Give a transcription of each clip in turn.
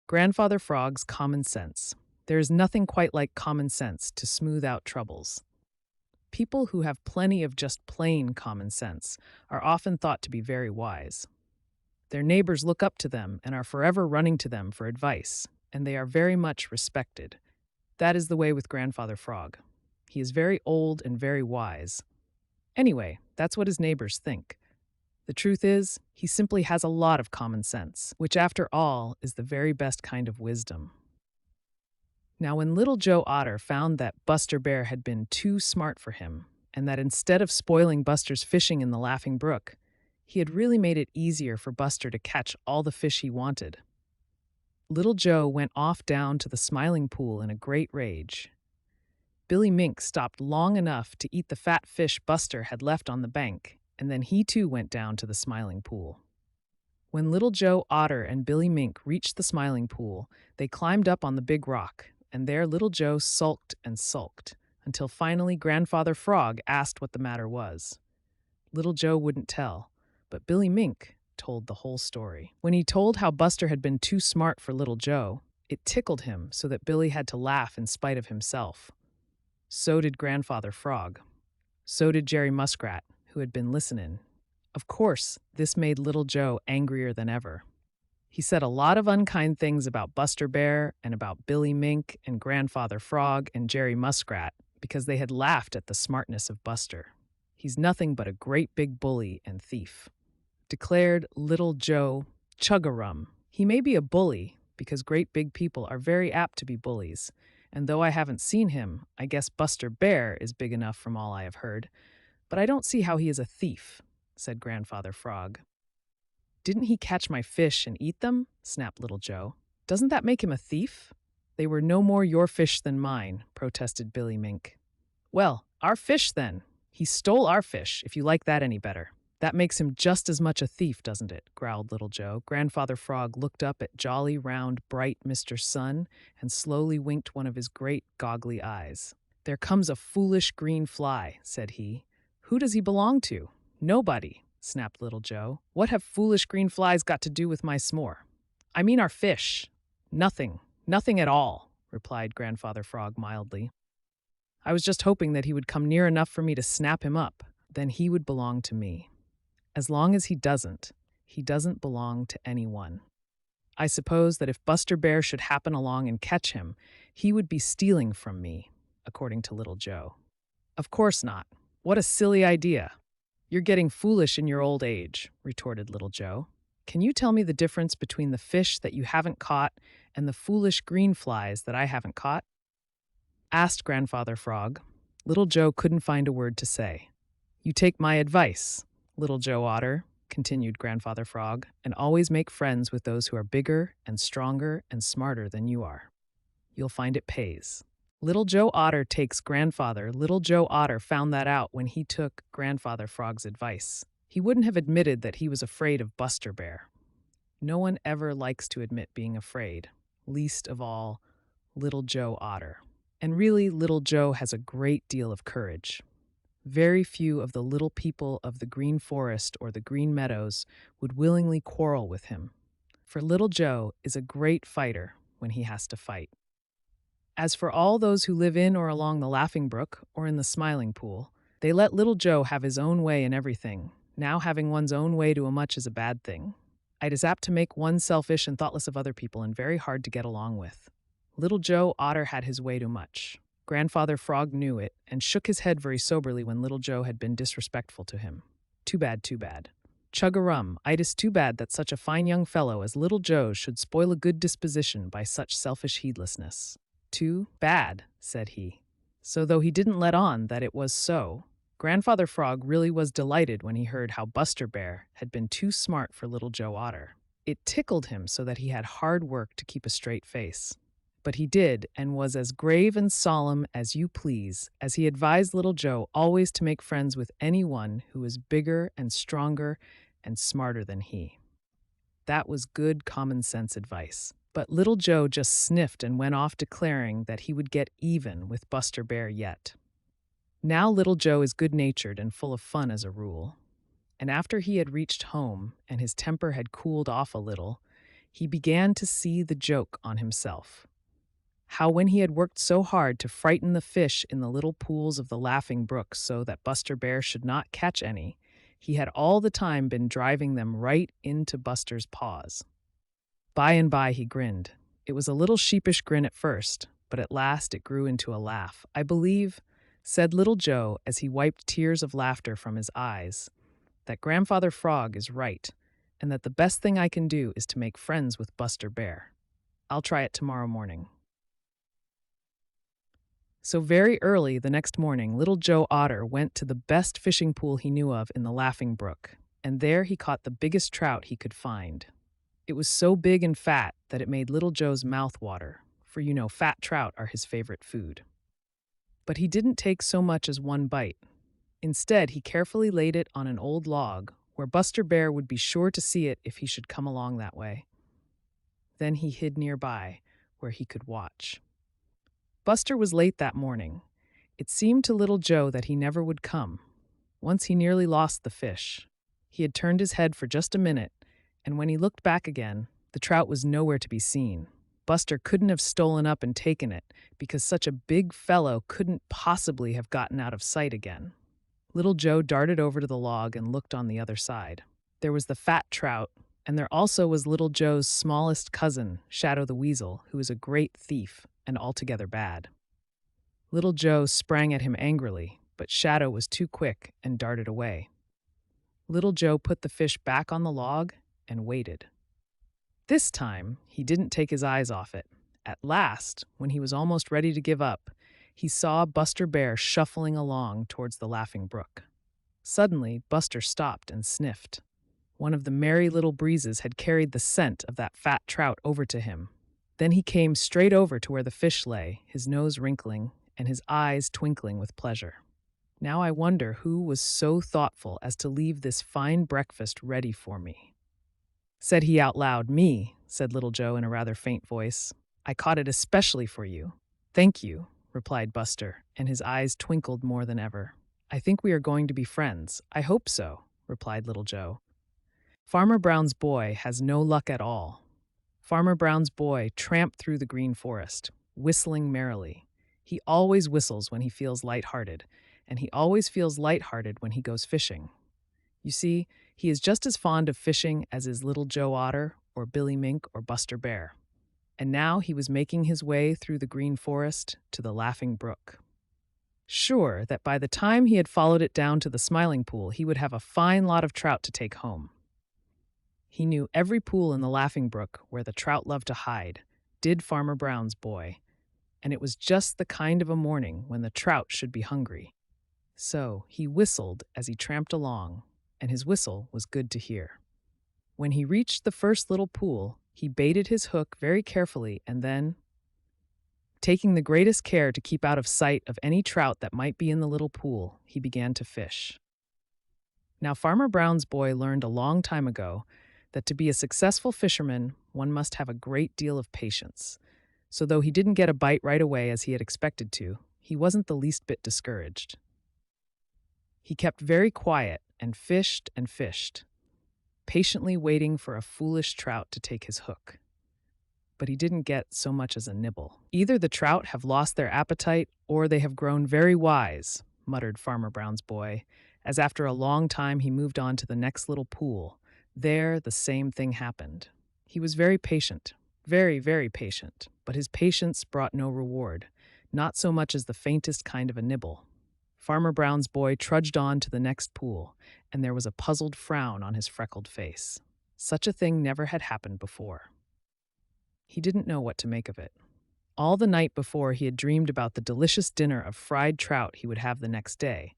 Grandfather Frog's common sense. There is nothing quite like common sense to smooth out troubles. People who have plenty of just plain common sense are often thought to be very wise. Their neighbors look up to them and are forever running to them for advice, and they are very much respected. That is the way with Grandfather Frog. He is very old and very wise. Anyway, that's what his neighbors think. The truth is, he simply has a lot of common sense, which after all is the very best kind of wisdom. Now, when Little Joe Otter found that Buster Bear had been too smart for him, and that instead of spoiling Buster's fishing in the Laughing Brook, he had really made it easier for Buster to catch all the fish he wanted, Little Joe went off down to the Smiling Pool in a great rage. Billy Mink stopped long enough to eat the fat fish Buster had left on the bank, and then he too went down to the Smiling Pool. When Little Joe Otter and Billy Mink reached the Smiling Pool, they climbed up on the big rock, and there Little Joe sulked and sulked, until finally Grandfather Frog asked what the matter was. Little Joe wouldn't tell, but Billy Mink told the whole story. When he told how Buster had been too smart for Little Joe, it tickled him so that Billy had to laugh in spite of himself. So did Grandfather Frog. So did Jerry Muskrat, who had been listening. Of course, this made Little Joe angrier than ever. He said a lot of unkind things about Buster Bear and about Billy Mink and Grandfather Frog and Jerry Muskrat because they had laughed at the smartness of Buster. He's nothing but a great big bully and thief, declared Little Joe Chug-a-Rum. He may be a bully because great big people are very apt to be bullies, and though I haven't seen him, I guess Buster Bear is big enough from all I have heard. But I don't see how he is a thief, said Grandfather Frog. Didn't he catch my fish and eat them? Snapped Little Joe. Doesn't that make him a thief? They were no more your fish than mine, protested Billy Mink. Well, our fish then. He stole our fish, if you like that any better. That makes him just as much a thief, doesn't it? Growled Little Joe. Grandfather Frog looked up at jolly, round, bright Mr. Sun and slowly winked one of his great, goggly eyes. There comes a foolish green fly, said he. Who does he belong to? Nobody, snapped Little Joe. What have foolish green flies got to do with my s'more? I mean our fish. Nothing. Nothing at all, replied Grandfather Frog mildly. I was just hoping that he would come near enough for me to snap him up. Then he would belong to me. As long as he doesn't belong to anyone. I suppose that if Buster Bear should happen along and catch him, he would be stealing from me, according to Little Joe. Of course not. What a silly idea. You're getting foolish in your old age, retorted Little Joe. Can you tell me the difference between the fish that you haven't caught and the foolish green flies that I haven't caught? Asked Grandfather Frog. Little Joe couldn't find a word to say. You take my advice, Little Joe Otter, continued Grandfather Frog, and always make friends with those who are bigger and stronger and smarter than you are. You'll find it pays. Little Joe Otter takes grandfather. Little Joe Otter found that out when he took Grandfather Frog's advice. He wouldn't have admitted that he was afraid of Buster Bear. No one ever likes to admit being afraid, least of all Little Joe Otter. And really, Little Joe has a great deal of courage. Very few of the little people of the Green Forest or the Green Meadows would willingly quarrel with him, for Little Joe is a great fighter when he has to fight. As for all those who live in or along the Laughing Brook or in the Smiling Pool, they let Little Joe have his own way in everything. Now having one's own way too much is a bad thing. It is apt to make one selfish and thoughtless of other people and very hard to get along with. Little Joe Otter had his way too much. Grandfather Frog knew it and shook his head very soberly when Little Joe had been disrespectful to him. Too bad, too bad. Chug-a-rum, it is too bad that such a fine young fellow as Little Joe should spoil a good disposition by such selfish heedlessness. Too bad, said he. So though he didn't let on that it was so, Grandfather Frog really was delighted when he heard how Buster Bear had been too smart for Little Joe Otter. It tickled him so that he had hard work to keep a straight face. But he did, and was as grave and solemn as you please, as he advised Little Joe always to make friends with anyone who was bigger and stronger and smarter than he. That was good common sense advice. But Little Joe just sniffed and went off declaring that he would get even with Buster Bear yet. Now Little Joe is good-natured and full of fun as a rule. And after he had reached home and his temper had cooled off a little, He began to see the joke on himself. How when he had worked so hard to frighten the fish in the little pools of the Laughing Brook so that Buster Bear should not catch any, he had all the time been driving them right into Buster's paws. By and by he grinned. It was a little sheepish grin at first, but at last it grew into a laugh. "I believe," said Little Joe as he wiped tears of laughter from his eyes, "that Grandfather Frog is right, and that the best thing I can do is to make friends with Buster Bear. I'll try it tomorrow morning." So very early the next morning, Little Joe Otter went to the best fishing pool he knew of in the Laughing Brook, and there he caught the biggest trout he could find. It was so big and fat that it made Little Joe's mouth water, for you know fat trout are his favorite food. But he didn't take so much as one bite. Instead, he carefully laid it on an old log where Buster Bear would be sure to see it if he should come along that way. Then he hid nearby, where he could watch. Buster was late that morning. It seemed to Little Joe that he never would come. Once he nearly lost the fish. He had turned his head for just a minute, and when he looked back again, the trout was nowhere to be seen. Buster couldn't have stolen up and taken it, because such a big fellow couldn't possibly have gotten out of sight again. Little Joe darted over to the log and looked on the other side. There was the fat trout, and there also was Little Joe's smallest cousin, Shadow the Weasel, who was a great thief and altogether bad. Little Joe sprang at him angrily, but Shadow was too quick and darted away. Little Joe put the fish back on the log and waited. This time, he didn't take his eyes off it. At last, when he was almost ready to give up, he saw Buster Bear shuffling along towards the Laughing Brook. Suddenly, Buster stopped and sniffed. One of the merry little breezes had carried the scent of that fat trout over to him. Then he came straight over to where the fish lay, his nose wrinkling and his eyes twinkling with pleasure. "Now I wonder who was so thoughtful as to leave this fine breakfast ready for me," said he out loud. "Me," said Little Joe in a rather faint voice. "I caught it especially for you." "Thank you," replied Buster, and his eyes twinkled more than ever. "I think we are going to be friends." "I hope so," replied Little Joe. Farmer Brown's boy has no luck at all. Farmer Brown's boy tramped through the green forest, whistling merrily. He always whistles when he feels lighthearted, and he always feels lighthearted when he goes fishing. You see, he is just as fond of fishing as is Little Joe Otter or Billy Mink or Buster Bear. And now he was making his way through the green forest to the Laughing Brook. Sure that by the time he had followed it down to the Smiling Pool, he would have a fine lot of trout to take home. He knew every pool in the Laughing Brook where the trout loved to hide, did Farmer Brown's boy, and it was just the kind of a morning when the trout should be hungry. So he whistled as he tramped along, and his whistle was good to hear. When he reached the first little pool, he baited his hook very carefully and then, taking the greatest care to keep out of sight of any trout that might be in the little pool, he began to fish. Now Farmer Brown's boy learned a long time ago that to be a successful fisherman, one must have a great deal of patience. So though he didn't get a bite right away as he had expected to, he wasn't the least bit discouraged. He kept very quiet and fished, patiently waiting for a foolish trout to take his hook. But he didn't get so much as a nibble. "Either the trout have lost their appetite or they have grown very wise," muttered Farmer Brown's boy, as after a long time he moved on to the next little pool. There, the same thing happened. He was very patient, very, very patient, but his patience brought no reward, not so much as the faintest kind of a nibble. Farmer Brown's boy trudged on to the next pool, and there was a puzzled frown on his freckled face. Such a thing never had happened before. He didn't know what to make of it. All the night before, he had dreamed about the delicious dinner of fried trout he would have the next day.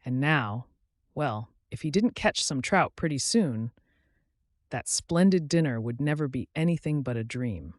And now, well, if he didn't catch some trout pretty soon, that splendid dinner would never be anything but a dream.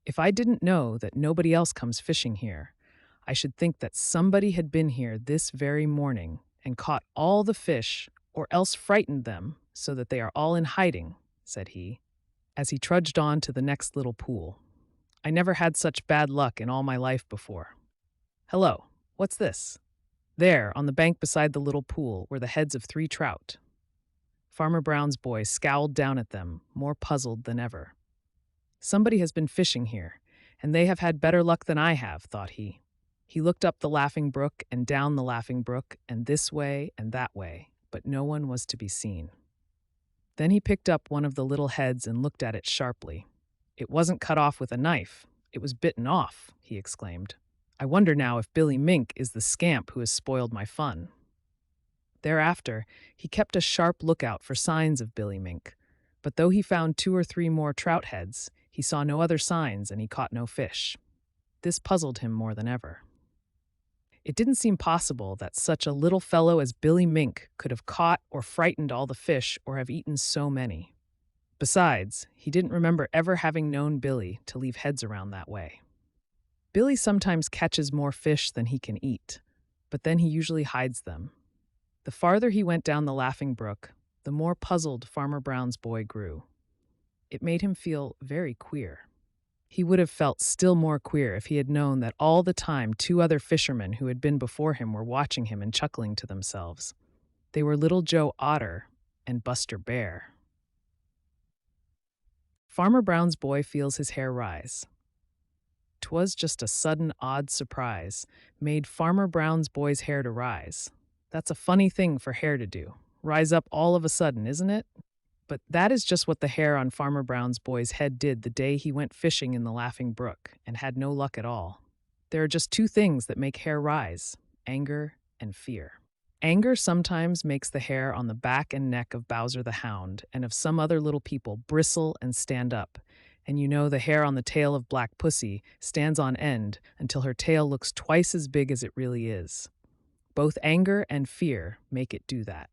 "If I didn't know that nobody else comes fishing here, I should think that somebody had been here this very morning and caught all the fish or else frightened them so that they are all in hiding," said he, as he trudged on to the next little pool. "I never had such bad luck in all my life before. Hello, what's this?" There, on the bank beside the little pool, were the heads of 3 trout. Farmer Brown's boy scowled down at them, more puzzled than ever. Somebody has been fishing here, and they have had better luck than I have, thought he. He looked up the Laughing Brook and down the Laughing Brook and this way and that way, but no one was to be seen. Then he picked up one of the little heads and looked at it sharply. It wasn't cut off with a knife. It was bitten off, he exclaimed. I wonder now if Billy Mink is the scamp who has spoiled my fun. Thereafter, he kept a sharp lookout for signs of Billy Mink, but though he found 2 or 3 more trout heads, he saw no other signs and he caught no fish. This puzzled him more than ever. It didn't seem possible that such a little fellow as Billy Mink could have caught or frightened all the fish or have eaten so many. Besides, he didn't remember ever having known Billy to leave heads around that way. Billy sometimes catches more fish than he can eat, but then he usually hides them. The farther he went down the Laughing Brook, the more puzzled Farmer Brown's boy grew. It made him feel very queer. He would have felt still more queer if he had known that all the time 2 other fishermen who had been before him were watching him and chuckling to themselves. They were Little Joe Otter and Buster Bear. Farmer Brown's boy feels his hair rise. 'Twas just a sudden odd surprise made Farmer Brown's boy's hair to rise. That's a funny thing for hair to do. Rise up all of a sudden, isn't it? But that is just what the hair on Farmer Brown's boy's head did the day he went fishing in the Laughing Brook and had no luck at all. There are just 2 things that make hair rise: anger and fear. Anger sometimes makes the hair on the back and neck of Bowser the Hound and of some other little people bristle and stand up. And you know the hair on the tail of Black Pussy stands on end until her tail looks twice as big as it really is. Both anger and fear make it do that.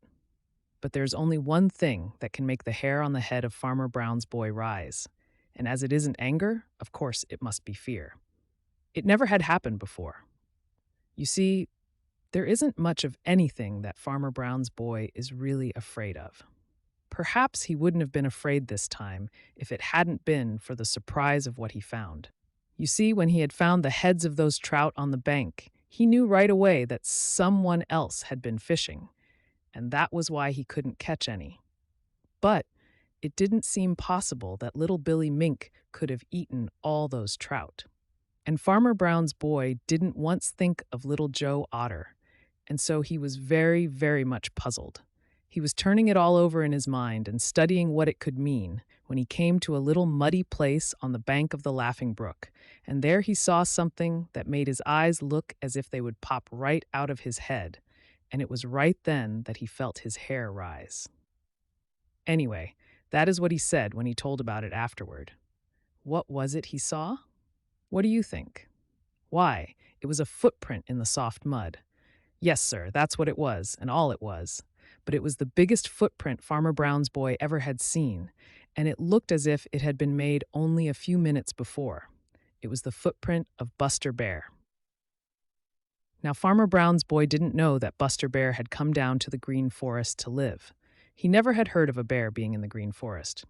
But there's only one thing that can make the hair on the head of Farmer Brown's boy rise. And as it isn't anger, of course it must be fear. It never had happened before. You see, there isn't much of anything that Farmer Brown's boy is really afraid of. Perhaps he wouldn't have been afraid this time if it hadn't been for the surprise of what he found. You see, when he had found the heads of those trout on the bank, he knew right away that someone else had been fishing, and that was why he couldn't catch any. But it didn't seem possible that little Billy Mink could have eaten all those trout. And Farmer Brown's boy didn't once think of Little Joe Otter, and so he was very, very much puzzled. He was turning it all over in his mind and studying what it could mean when he came to a little muddy place on the bank of the Laughing Brook, and there he saw something that made his eyes look as if they would pop right out of his head. And it was right then that he felt his hair rise. Anyway, that is what he said when he told about it afterward. What was it he saw? What do you think? Why, it was a footprint in the soft mud. Yes, sir, that's what it was, and all it was. But it was the biggest footprint Farmer Brown's boy ever had seen, and it looked as if it had been made only a few minutes before. It was the footprint of Buster Bear. Now, Farmer Brown's boy didn't know that Buster Bear had come down to the Green Forest to live. He never had heard of a bear being in the Green Forest.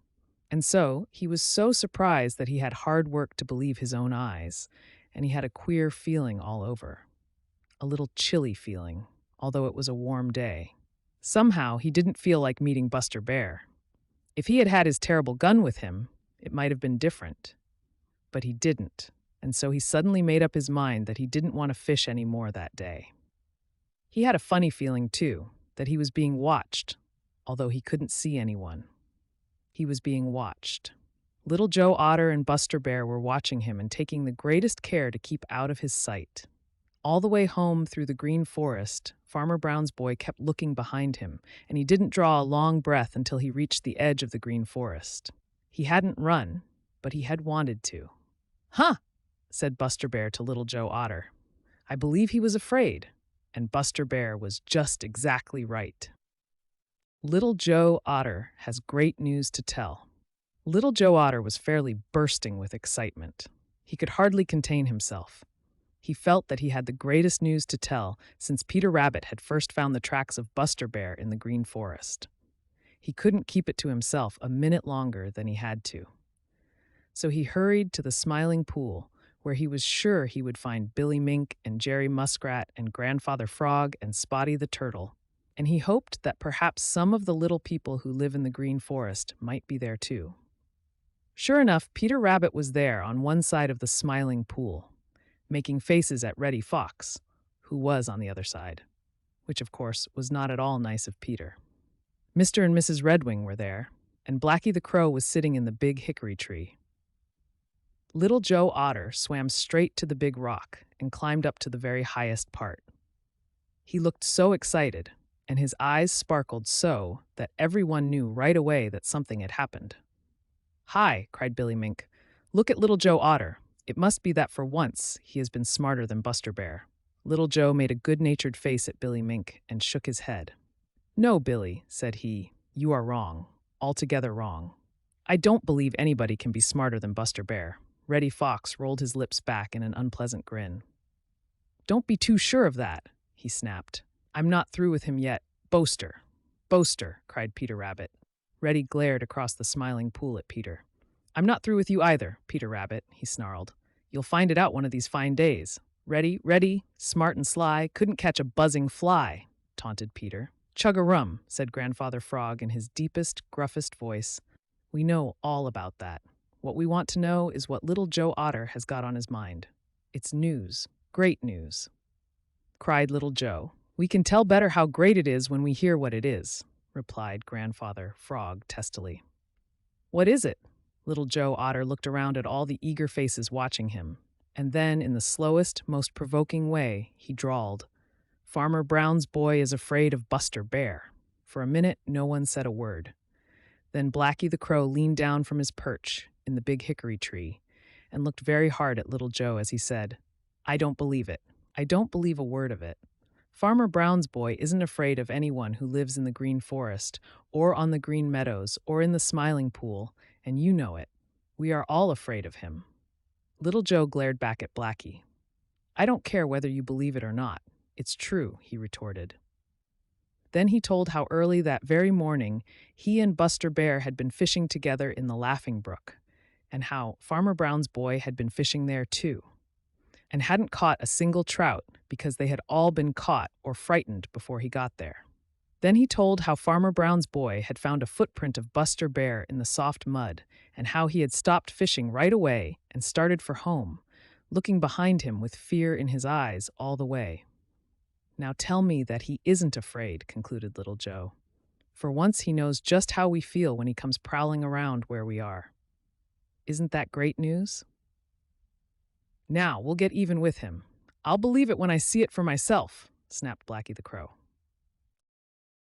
And so, he was so surprised that he had hard work to believe his own eyes, and he had a queer feeling all over. A little chilly feeling, although it was a warm day. Somehow, he didn't feel like meeting Buster Bear. If he had had his terrible gun with him, it might have been different. But he didn't. And so he suddenly made up his mind that he didn't want to fish any more that day. He had a funny feeling, too, that he was being watched, although he couldn't see anyone. He was being watched. Little Joe Otter and Buster Bear were watching him and taking the greatest care to keep out of his sight. All the way home through the Green Forest, Farmer Brown's boy kept looking behind him, and he didn't draw a long breath until he reached the edge of the Green Forest. He hadn't run, but he had wanted to. "Huh!" said Buster Bear to Little Joe Otter. I believe he was afraid, and Buster Bear was just exactly right. Little Joe Otter has great news to tell. Little Joe Otter was fairly bursting with excitement. He could hardly contain himself. He felt that he had the greatest news to tell since Peter Rabbit had first found the tracks of Buster Bear in the Green Forest. He couldn't keep it to himself a minute longer than he had to. So he hurried to the Smiling Pool, where he was sure he would find Billy Mink and Jerry Muskrat and Grandfather Frog and Spotty the Turtle, and he hoped that perhaps some of the little people who live in the Green Forest might be there too. Sure enough, Peter Rabbit was there on one side of the Smiling Pool, making faces at Reddy Fox, who was on the other side, which of course was not at all nice of Peter. Mr. and Mrs. Redwing were there, and Blacky the Crow was sitting in the big hickory tree. Little Joe Otter swam straight to the big rock and climbed up to the very highest part. He looked so excited, and his eyes sparkled so that everyone knew right away that something had happened. "Hi," cried Billy Mink. "Look at Little Joe Otter. It must be that for once he has been smarter than Buster Bear." Little Joe made a good-natured face at Billy Mink and shook his head. "No, Billy," said he, "you are wrong. Altogether wrong. I don't believe anybody can be smarter than Buster Bear." Reddy Fox rolled his lips back in an unpleasant grin. "Don't be too sure of that," he snapped. "I'm not through with him yet. Boaster! Boaster!" cried Peter Rabbit. Reddy glared across the Smiling Pool at Peter. "I'm not through with you either, Peter Rabbit," he snarled. "You'll find it out one of these fine days. Reddy, smart and sly, couldn't catch a buzzing fly," taunted Peter. "Chug-a-rum," said Grandfather Frog in his deepest, gruffest voice. "We know all about that. What we want to know is what Little Joe Otter has got on his mind. It's news, great news," cried Little Joe. "We can tell better how great it is when we hear what it is," replied Grandfather Frog testily. "What is it?" Little Joe Otter looked around at all the eager faces watching him, and then in the slowest, most provoking way, he drawled, "Farmer Brown's boy is afraid of Buster Bear." For a minute, no one said a word. Then Blacky the Crow leaned down from his perch in the big hickory tree and looked very hard at Little Joe as he said, "I don't believe it. I don't believe a word of it. Farmer Brown's boy isn't afraid of anyone who lives in the Green Forest or on the Green Meadows or in the Smiling Pool, and you know it. We are all afraid of him." Little Joe glared back at Blacky. "I don't care whether you believe it or not. It's true," he retorted. Then he told how early that very morning he and Buster Bear had been fishing together in the Laughing Brook, and how Farmer Brown's boy had been fishing there too, and hadn't caught a single trout because they had all been caught or frightened before he got there. Then he told how Farmer Brown's boy had found a footprint of Buster Bear in the soft mud, and how he had stopped fishing right away and started for home, looking behind him with fear in his eyes all the way. "Now tell me that he isn't afraid," concluded Little Joe. "For once he knows just how we feel when he comes prowling around where we are. Isn't that great news? Now we'll get even with him. I'll believe it when I see it for myself," snapped Blacky the Crow.